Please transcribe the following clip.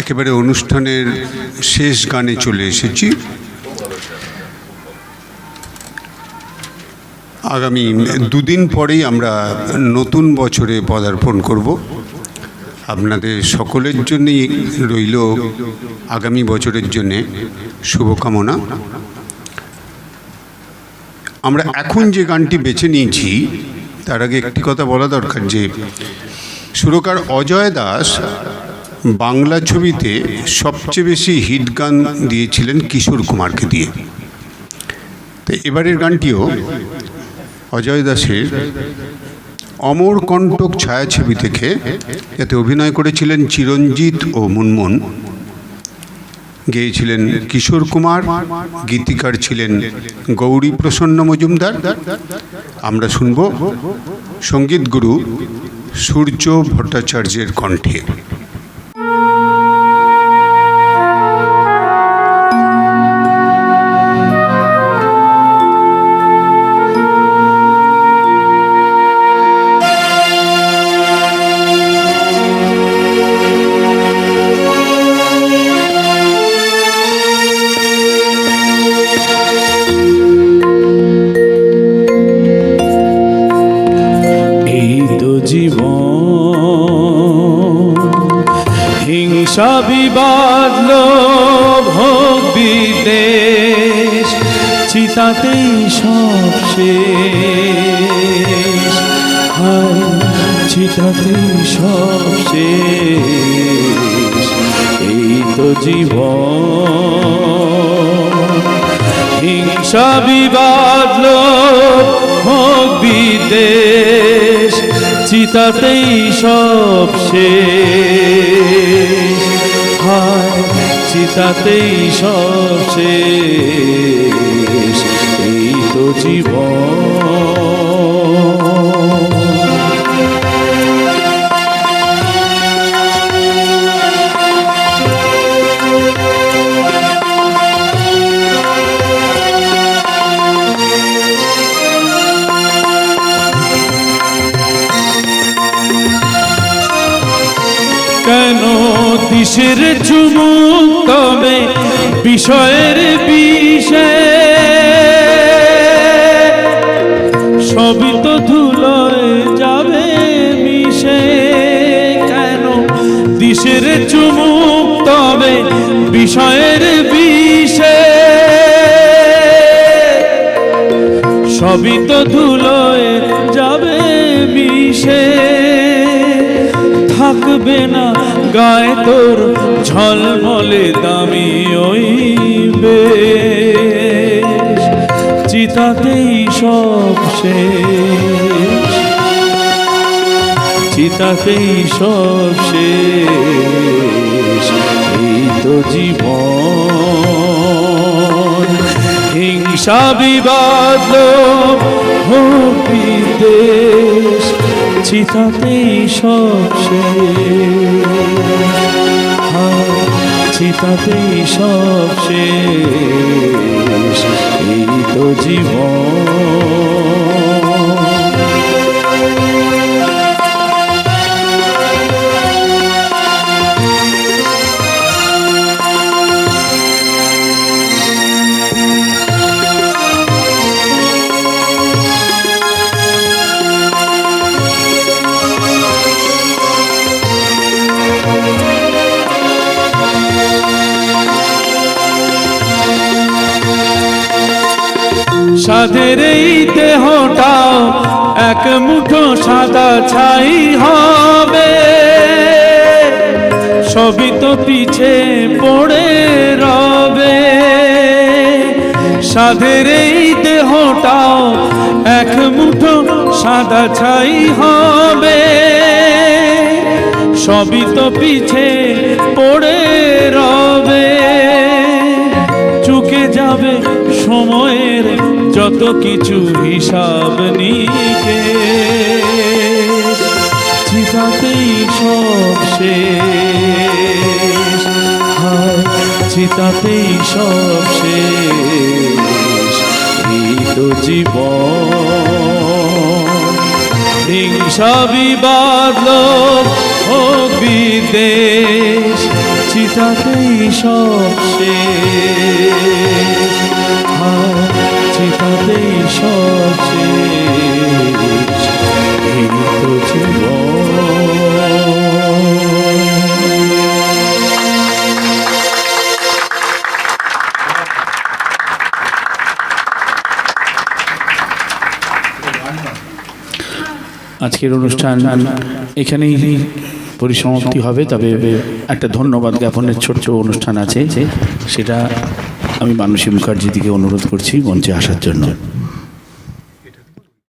একেবারে অনুষ্ঠানের শেষ গানে চলে এসেছি। আগামী দুদিন পরেই আমরা নতুন বছরে পদার্পণ করব। আপনাদের সকলের জন্যই রইল আগামী বছরের জন্যে শুভকামনা। আমরা এখন যে গানটি বেছে নিয়েছি তার আগে একটি কথা বলা দরকার যে সুরকার অজয় দাস বাংলা ছবিতে সবচেয়ে বেশি হিট গান দিয়েছিলেন কিশোর কুমারকে দিয়ে। তো এবারের গানটিও অজয় দাসের অমরকণ্টক ছায়াছবি থেকে, এতে অভিনয় করেছিলেন চিরঞ্জিত ও মুনমুন, গেয়েছিলেন কিশোর কুমার, গীতিকার ছিলেন গৌরী প্রসন্ন মজুমদার। আমরা শুনব সঙ্গীত গুরু সূর্য ভট্টাচার্যের কণ্ঠে। হিংসা বিবাদ লোভ বিদ্বেষ চিতাতেই সব শেষ, হায় চিতাতেই সব শেষ। এই তো জীবন, হিংসা বিবাদ লোভ বিদ্বেষ চিতাতেই সব শেষ, হায় চিতাতেই সব শেষ। এই তো জীবন। কেন দিশের চুমুক তবে বিষয়ের বিষে, সবই তো ধুলোয় যাবে মিশে। কেন দিশের চুমুক তবে বিষয়ের বিষে, সবই তো ধুলোয় যাবে মিশে। থাকবে না গায়ে তোর ঝলমলে দামি ওই বেশ, চিতাতেই সব শেষ, চিতাতেই সব শেষ। এই তো জীবন, হিংসা বিবাদ লোভ বিদ্বেষ চিতাতেই সব শেষ, হায় চিতাতেই সব শেষ। এই তো জীবন। সাধের এই দেহটাও এক মুঠো সাদা ছাই হবে, সবই তো পিছে পড়ে রবে। সাধের এই দেহটাও এক মুঠো সাদা ছাই হবে, সবই তো পিছে পড়ে রবে। চুকে যাবে সময়ের যত কিছু হিসাব নিকেশ, চিতাতেই সব শেষ, হায় চিতাতেই সব শেষ। এই তো জীবন, হিংসা বিবাদ লোভ বিদ্বেষ চিতাতেই সব শেষ, হায় চিতাতেই সব শেষ, এই তো জীবন। আজকের অনুষ্ঠান এখানেই পরিসমাপ্তি হবে, তবে একটা ধন্যবাদ জ্ঞাপনের ছোট্ট অনুষ্ঠান আছে, সেটা আমি মানসী মুখার্জি দিকে অনুরোধ করছি মঞ্চে আসার জন্য।